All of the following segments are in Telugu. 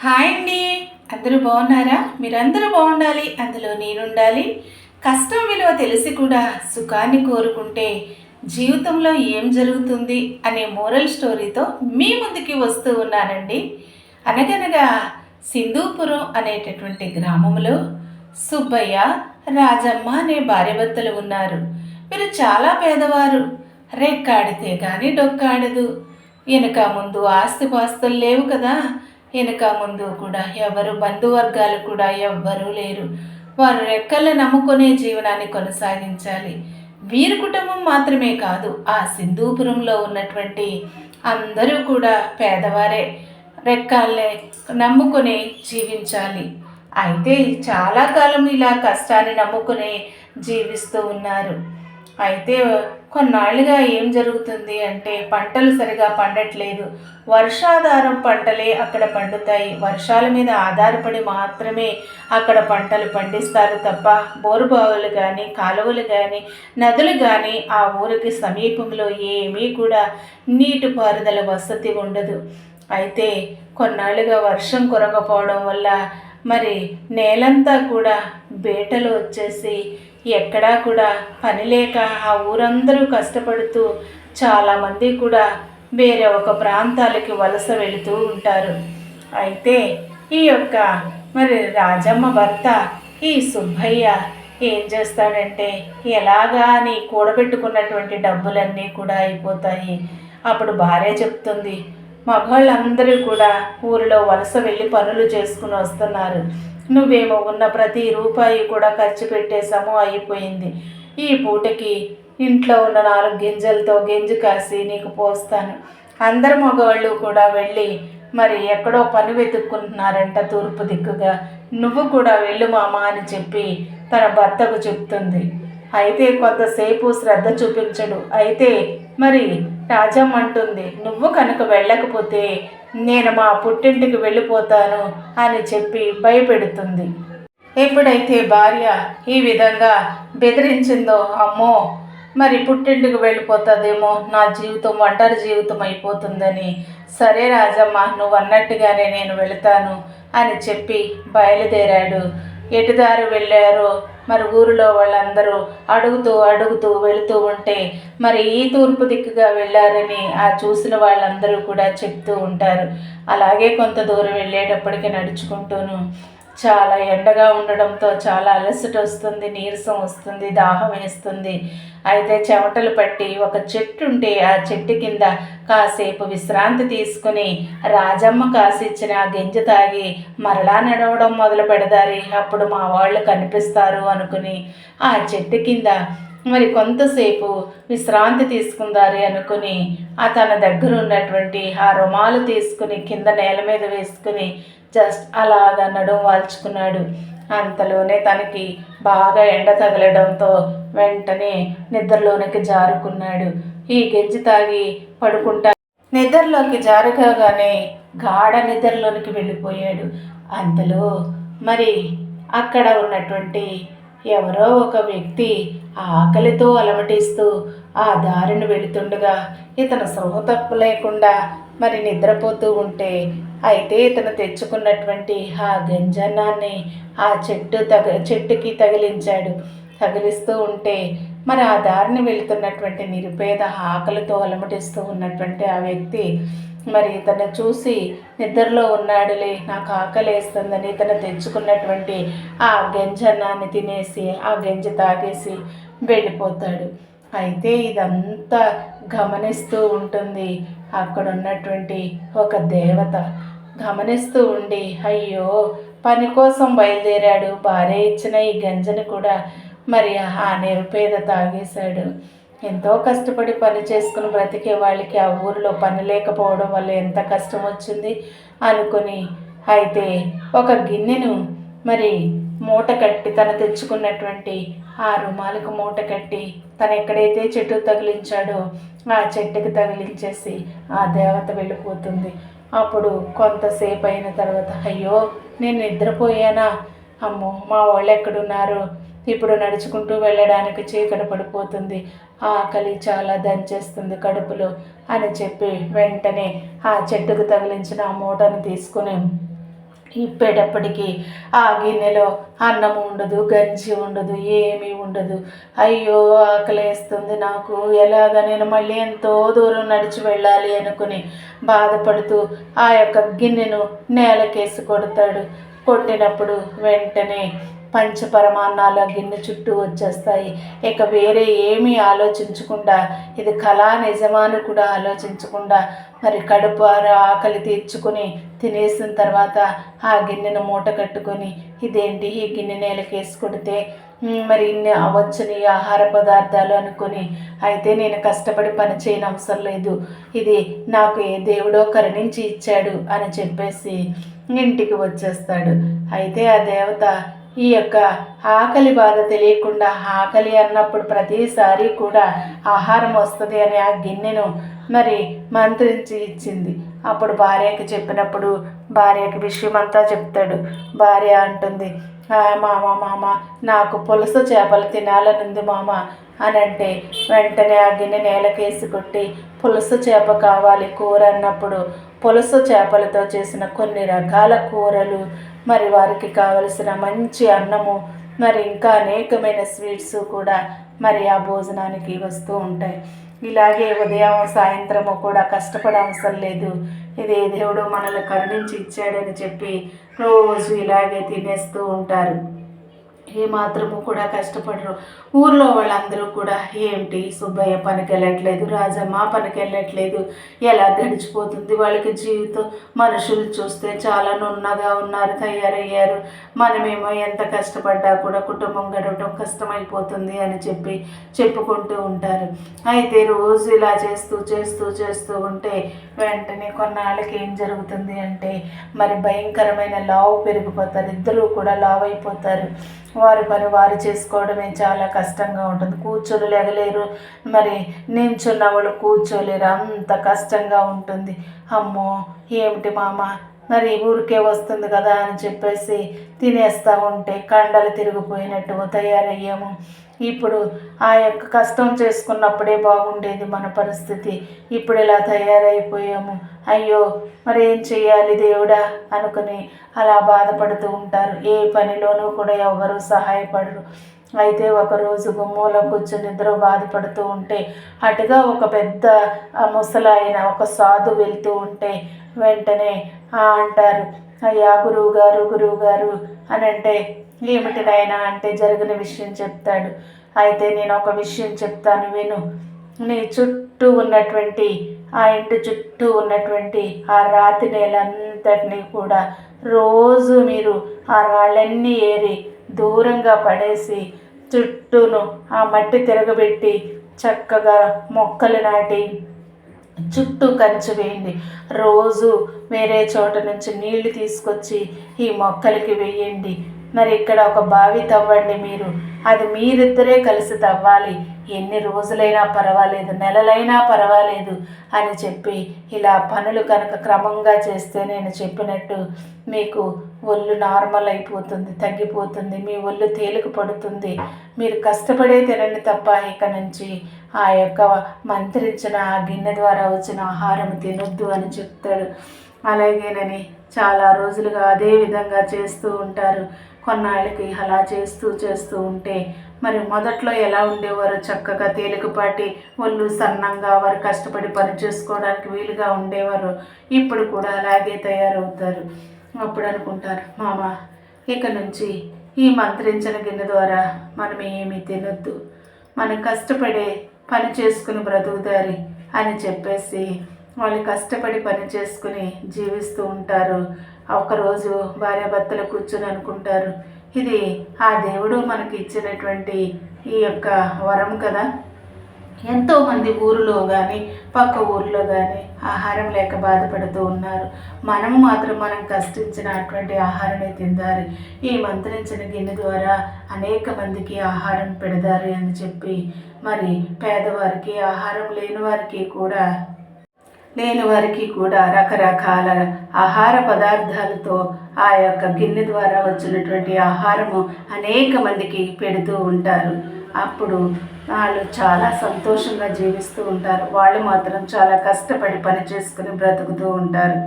హాయ్ అండి. అందరూ బాగున్నారా? మీరందరూ బాగుండాలి, అందులో నేనుండాలి. కష్టం విలువ తెలిసి కూడా సుఖాన్ని కోరుకుంటే జీవితంలో ఏం జరుగుతుంది అనే మోరల్ స్టోరీతో మీ ముందుకి వస్తూ ఉన్నానండి. అనగనగా సింధూపురం అనేటటువంటి గ్రామంలో సుబ్బయ్య, రాజమ్మ అనే భార్యాభర్తలు ఉన్నారు. వీరు చాలా పేదవారు. రెక్కాడితే కానీ డొక్కాడదు. వెనక ముందు ఆస్తిపాస్తులు లేవు కదా. వెనక ముందు కూడా ఎవరు బంధువర్గాలు కూడా ఎవ్వరూ లేరు. వారు రెక్కలు నమ్ముకునే జీవనాన్ని కొనసాగించాలి. వీరి కుటుంబం మాత్రమే కాదు, ఆ సింధూపురంలో ఉన్నటువంటి అందరూ కూడా పేదవారే. రెక్కల్ని నమ్ముకుని జీవించాలి. అయితే చాలా కాలం ఇలా కష్టాన్ని నమ్ముకుని జీవిస్తూ ఉన్నారు. అయితే కొన్నాళ్ళుగా ఏం జరుగుతుంది అంటే పంటలు సరిగా పండట్లేదు. వర్షాధారం పంటలే అక్కడ పండుతాయి. వర్షాల మీద ఆధారపడి మాత్రమే అక్కడ పంటలు పండిస్తారు తప్ప బోరుబావులు కానీ, కాలువలు కానీ, నదులు కానీ ఆ ఊరికి సమీపంలో ఏమీ కూడా నీటిపారుదల వసతి ఉండదు. అయితే కొన్నాళ్ళుగా వర్షం కురకపోవడం వల్ల మరి నేలంతా కూడా బేటలు వచ్చేసి ఎక్కడా కూడా పని లేక ఆ ఊరందరూ కష్టపడుతూ చాలామంది కూడా వేరే ఒక ప్రాంతాలకి వలస వెళుతూ ఉంటారు. అయితే ఈ యొక్క మరి రాజమ్మ భర్త ఈ సుబ్బయ్య ఏం చేస్తాడంటే ఎలాగా అని కూడబెట్టుకున్నటువంటి డబ్బులన్నీ కూడా అయిపోతాయి. అప్పుడు భార్య చెప్తుంది, మగవాళ్ళందరూ కూడా ఊరిలో వలస వెళ్ళి పనులు చేసుకుని వస్తున్నారు. నువ్వేమో ఉన్న ప్రతి రూపాయి కూడా ఖర్చు పెట్టేశాము, అయిపోయింది. ఈ పూటకి ఇంట్లో ఉన్న 4 గింజలతో గంజి కాసి నీకు పోస్తాను. అందరు మగవాళ్ళు కూడా వెళ్ళి మరి ఎక్కడో పని వెతుక్కుంటున్నారంట తూర్పు దిక్కుగా. నువ్వు కూడా వెళ్ళు మామ అని చెప్పి తన భర్తకు చెప్తుంది. అయితే కొంతసేపు శ్రద్ధ చూపించడు. అయితే మరి రాజమ్మ అంటుంది, నువ్వు కనుక వెళ్ళకపోతే నేను మా పుట్టింటికి వెళ్ళిపోతాను అని చెప్పి భయపెడుతుంది. ఎప్పుడైతే భార్య ఈ విధంగా బెదిరించిందో, అమ్మో మరి పుట్టింటికి వెళ్ళిపోతుందేమో, నా జీవితం ఒంటరి జీవితం అయిపోతుందని, సరే రాజమ్మ నువ్వు అన్నట్టుగానే నేను వెళతాను అని చెప్పి బయలుదేరాడు. ఎటుదారు వెళ్ళారో మరి ఊరిలో వాళ్ళందరూ అడుగుతూ అడుగుతూ వెళుతూ ఉంటే మరి ఈ తూర్పు దిక్కుగా వెళ్ళారని ఆ చూసిన వాళ్ళందరూ కూడా చెప్తూ ఉంటారు. అలాగే కొంత దూరం వెళ్ళేటప్పటికి నడుచుకుంటూను చాలా ఎండగా ఉండడంతో చాలా అలసట వస్తుంది, నీరసం వస్తుంది, దాహం వేస్తుంది. అయితే చెమటలు పట్టి ఒక చెట్టు ఉంటే ఆ చెట్టు కింద కాసేపు విశ్రాంతి తీసుకుని రాజమ్మ కాసిచ్చిన ఆ గింజ తాగి మరలా నడవడం మొదలు పెడదారి, అప్పుడు మా వాళ్ళు కనిపిస్తారు అనుకుని ఆ చెట్టు కింద మరి కొంతసేపు విశ్రాంతి తీసుకుందారి అనుకుని తన దగ్గర ఉన్నటువంటి ఆ రుమాలు తీసుకుని కింద నేల మీద వేసుకుని జస్ట్ అలాగా నడుము వాల్చుకున్నాడు. అంతలోనే తనకి బాగా ఎండ తగలడంతో వెంటనే నిద్రలోనికి జారుకున్నాడు. ఈ గెజ్జి తాగి పడుకుంటా నిద్రలోకి జారుకోగానే గాఢ నిద్రలోనికి వెళ్ళిపోయాడు. అంతలో మరి అక్కడ ఉన్నటువంటి ఎవరో ఒక వ్యక్తి ఆకలితో అలమటిస్తూ ఆ దారిని వెళుతుండగా ఇతను స్పృహ తప్పు లేకుండా మరి నిద్రపోతూ ఉంటే, అయితే ఇతను తెచ్చుకున్నటువంటి ఆ గంజన్నాన్ని ఆ చెట్టుకి తగిలించాడు. తగిలిస్తూ ఉంటే మరి ఆ దారిని వెళుతున్నటువంటి నిరుపేద ఆకలితో అలమటిస్తూ ఉన్నటువంటి ఆ వ్యక్తి మరి ఇతను చూసి నిద్రలో ఉన్నాడులే, నాకు ఆకలి వేస్తుందని ఇతను తెచ్చుకున్నటువంటి ఆ గంజన్నాన్ని తినేసి ఆ గంజి తాగేసి వెళ్ళిపోతాడు. అయితే ఇదంతా గమనిస్తూ ఉంటుంది అక్కడ ఉన్నటువంటి ఒక దేవత. గమనిస్తూ ఉండి, అయ్యో పని కోసం బయలుదేరాడు, భార్య ఇచ్చిన ఈ గంజని కూడా మరి ఆ నిరుపేద తాగేశాడు. ఎంతో కష్టపడి పని చేసుకుని బ్రతికే వాళ్ళకి ఆ ఊరిలో పని లేకపోవడం వల్ల ఎంత కష్టం వచ్చింది అనుకుని, అయితే ఒక గిన్నెను మరి మూట కట్టి తను తెచ్చుకున్నటువంటి ఆ రుమాలకు మూట కట్టి తను ఎక్కడైతే చెట్టు తగిలించాడో ఆ చెట్టుకి తగిలించేసి ఆ దేవత వెళ్ళిపోతుంది. అప్పుడు కొంతసేపు అయిన తర్వాత, అయ్యో నేను నిద్రపోయానా, అమ్మో మా వాళ్ళు ఎక్కడున్నారు, ఇప్పుడు నడుచుకుంటూ వెళ్ళడానికి చీకటి పడిపోతుంది, ఆకలి చాలా దంచేస్తుంది కడుపులో అని చెప్పి వెంటనే ఆ చెట్టుకు తగిలించిన ఆ మూటను తీసుకుని ఇప్పేటప్పటికి ఆ గిన్నెలో అన్నం ఉండదు, గంజి ఉండదు, ఏమీ ఉండదు. అయ్యో ఆకలేస్తుంది నాకు, ఎలాగ నేను మళ్ళీ ఎంతో దూరం నడిచి వెళ్ళాలి అనుకుని బాధపడుతూ ఆ యొక్క గిన్నెను నేలకేసి కొడతాడు. కొట్టినప్పుడు వెంటనే పంచపరమాన్నాలు ఆ గిన్నె చుట్టూ వచ్చేస్తాయి. ఇక వేరే ఏమీ ఆలోచించకుండా, ఇది కళా నిజమాను కూడా ఆలోచించకుండా మరి కడుపు ఆకలి తీర్చుకొని తినేసిన తర్వాత ఆ గిన్నెను మూట కట్టుకొని, ఇదేంటి ఈ గిన్నె నేలకేసి కొడితే మరి ఇన్ని అవచ్చని ఆహార పదార్థాలు అనుకొని, అయితే నేను కష్టపడి పని చేయని అవసరం లేదు, ఇది నాకు ఏ దేవుడో కరుణించి ఇచ్చాడు అని చెప్పేసి ఇంటికి వచ్చేస్తాడు. అయితే ఆ దేవత ఈ యొక్క ఆకలి బాధ తెలియకుండా, ఆకలి అన్నప్పుడు ప్రతిసారి కూడా ఆహారం వస్తుంది అని ఆ గిన్నెను మరి మంత్రించి ఇచ్చింది. అప్పుడు భార్యకి చెప్పినప్పుడు భార్యకి విషయం అంతా చెప్తాడు. భార్య అంటుంది, మామ నాకు పులస చేపలు తినాలనుంది మామ అని అంటే, వెంటనే ఆ గిన్నె నేలకేసి కొట్టి పులస చేప కావాలి కూర అన్నప్పుడు పులస చేపలతో చేసిన కొన్ని రకాల కూరలు, మరి వారికి కావలసిన మంచి అన్నము, మరి ఇంకా అనేకమైన స్వీట్స్ కూడా మరి ఆ భోజనానికి వస్తూ ఉంటాయి. ఇలాగే ఉదయం సాయంత్రము కూడా కష్టపడే అవసరం లేదు, ఇది దేవుడు మనల్ని కరుణించి ఇచ్చాడని చెప్పి రోజు ఇలాగే తినేస్తూ ఉంటారు. ఏమాత్రము కూడా కష్టపడరు. ఊర్లో వాళ్ళందరూ కూడా ఏమిటి సుబ్బయ్య పనికి వెళ్ళట్లేదు, రాజమ్మ పనికి వెళ్ళట్లేదు, ఎలా గడిచిపోతుంది వాళ్ళకి జీవితం, మనుషులు చూస్తే చాలా నున్నగా ఉన్నారు, తయారయ్యారు, మనమేమో ఎంత కష్టపడ్డా కూడా కుటుంబం గడవటం కష్టమైపోతుంది అని చెప్పి చెప్పుకుంటూ ఉంటారు. అయితే రోజు ఇలా చేస్తూ చేస్తూ చేస్తూ ఉంటే వెంటనే కొన్నాళ్ళకి ఏం జరుగుతుంది అంటే, మరి భయంకరమైన లావు పెరిగిపోతారు, ఇద్దరూ కూడా లావు అయిపోతారు. వారి పని వారు చేసుకోవడమే చాలా కష్టంగా ఉంటుంది. కూర్చొని లేగలేరు, మరి నించున్న వాళ్ళు కూర్చోలేరు, అంత కష్టంగా ఉంటుంది. అమ్మో ఏమిటి మామ, మరి ఊరికే వస్తుంది కదా అని చెప్పేసి తినేస్తూ ఉంటే కండలు తిరిగిపోయినట్టు తయారయ్యాము. ఇప్పుడు ఆ యొక్క కష్టం చేసుకున్నప్పుడే బాగుండేది మన పరిస్థితి, ఇప్పుడు ఇలా తయారైపోయాము, అయ్యో మరి ఏం చెయ్యాలి దేవుడా అనుకుని అలా బాధపడుతూ ఉంటారు. ఏ పనిలోనూ కూడా ఎవరు సహాయపడరు. అయితే ఒకరోజు గుమ్మలో కూర్చొని ఇద్దరు బాధపడుతూ ఉంటే అటుగా ఒక పెద్ద ముసలాయన ఒక సాధు వెళ్తూ ఉంటే వెంటనే అంటారు, అయ్యా గురువు గారు అని అంటే, ఏమిటి నాయనా అంటే జరిగిన విషయం చెప్తాడు. అయితే నేను ఒక విషయం చెప్తాను విను, నీ చుట్టూ ఉన్నటువంటి ఆ ఇంటి చుట్టూ ఉన్నటువంటి ఆ రాతి నేలంతటినీ కూడా రోజు మీరు ఆ రాళ్ళన్నీ ఏరి దూరంగా పడేసి చుట్టూను ఆ మట్టి తిరగబెట్టి చక్కగా మొక్కలు నాటి చుట్టూ కంచె వేయండి. రోజు వేరే చోట నుంచి నీళ్లు తీసుకొచ్చి ఈ మొక్కలకి వేయండి. మరి ఇక్కడ ఒక బావి తవ్వండి, మీరు అది మీరిద్దరే కలిసి తవ్వాలి, ఎన్ని రోజులైనా పర్వాలేదు, నెలలైనా పర్వాలేదు అని చెప్పి ఇలా పనులు కనుక క్రమంగా చేస్తే నేను చెప్పినట్టు మీకు ఒళ్ళు నార్మల్ అయిపోతుంది, తగ్గిపోతుంది, మీ ఒళ్ళు తేలిక పడుతుంది, మీరు కష్టపడే తినండి తప్ప ఇక నుంచి ఆ యొక్క మంత్రించిన ఆ గిన్నె ద్వారా వచ్చిన ఆహారం తినొద్దు అని చెప్తాడు. అలాగేనని చాలా రోజులుగా అదే విధంగా చేస్తూ ఉంటారు. కొన్నాళ్ళకి అలా చేస్తూ ఉంటే మరి మొదట్లో ఎలా ఉండేవారు, చక్కగా తేలికపాటి ఒళ్ళు సన్నంగా వారు కష్టపడి పని చేసుకోవడానికి వీలుగా ఉండేవారు, ఇప్పుడు కూడా అలాగే తయారవుతారు. అప్పుడు అనుకుంటారు, మామ ఇక నుంచి ఈ మంత్రించిన గిన్నె ద్వారా మనం ఏమీ తినొద్దు, మనం కష్టపడే పని చేసుకుని బ్రతుకుదారి అని చెప్పేసి వాళ్ళు కష్టపడి పని చేసుకుని జీవిస్తూ ఉంటారు. ఒకరోజు భార్యాభర్తలు కూర్చొని అనుకుంటారు, ఇది ఆ దేవుడు మనకి ఇచ్చినటువంటి ఈ యొక్క వరం కదా, ఎంతోమంది ఊరిలో కానీ పక్క ఊరిలో కానీ ఆహారం లేక బాధపడుతూ ఉన్నారు, మనము మాత్రం మనం కష్టించినటువంటి ఆహారమే తిందారు, ఈ మంత్రించిన గిన్నె ద్వారా అనేక మందికి ఆహారం పెడదారు అని చెప్పి మరి పేదవారికి ఆహారం లేని వారికి కూడా రకరకాల ఆహార పదార్థాలతో ఆ యొక్క గిన్నె ద్వారా వచ్చినటువంటి ఆహారము అనేక మందికి పెడుతూ ఉంటారు. అప్పుడు వాళ్ళు చాలా సంతోషంగా జీవిస్తూ ఉంటారు, వాళ్ళు మాత్రం చాలా కష్టపడి పని చేసుకుని బ్రతుకుతూ ఉంటారు.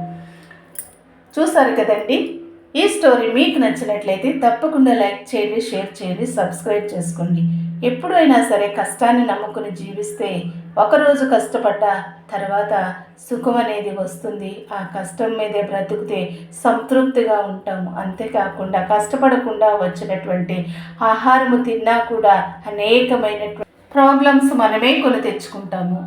చూసారు కదండి, ఈ స్టోరీ మీకు నచ్చినట్లయితే తప్పకుండా లైక్ చేయండి, షేర్ చేయండి, సబ్స్క్రైబ్ చేసుకోండి. ఎప్పుడైనా సరే కష్టాన్ని నమ్ముకుని జీవిస్తే ఒకరోజు కష్టపడ్డ తర్వాత సుఖం అనేది వస్తుంది. ఆ కష్టం మీదే బ్రతికితే సంతృప్తిగా ఉంటాము. అంతేకాకుండా కష్టపడకుండా వచ్చినటువంటి ఆహారము తిన్నా కూడా అనేకమైనటువంటి ప్రాబ్లమ్స్ మనమే కొని తెచ్చుకుంటాము.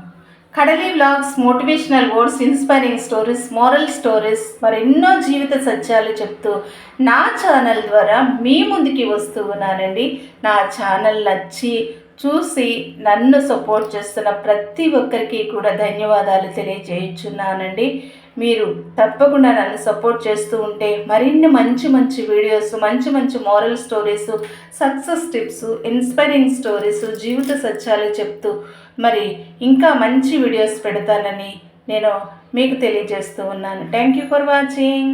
కడలి vlogs, motivational words, inspiring stories, moral stories, మరెన్నో జీవిత సత్యాలు చెప్తూ నా ఛానల్ ద్వారా మీ ముందుకి వస్తూ ఉన్నానండి. నా ఛానల్ నచ్చి చూసి నన్ను సపోర్ట్ చేస్తున్న ప్రతి ఒక్కరికి కూడా ధన్యవాదాలు తెలియజేయుచున్నానండి. మీరు తప్పకుండా నన్ను సపోర్ట్ చేస్తూ ఉంటే మరిన్ని మంచి మంచి వీడియోస్, మంచి మంచి moral stories, success tips, inspiring stories, జీవిత సత్యాలు చెప్తూ మరి ఇంకా మంచి వీడియోస్ పెడతానని నేను మీకు తెలియజేస్తూ ఉన్నాను. Thank you for watching.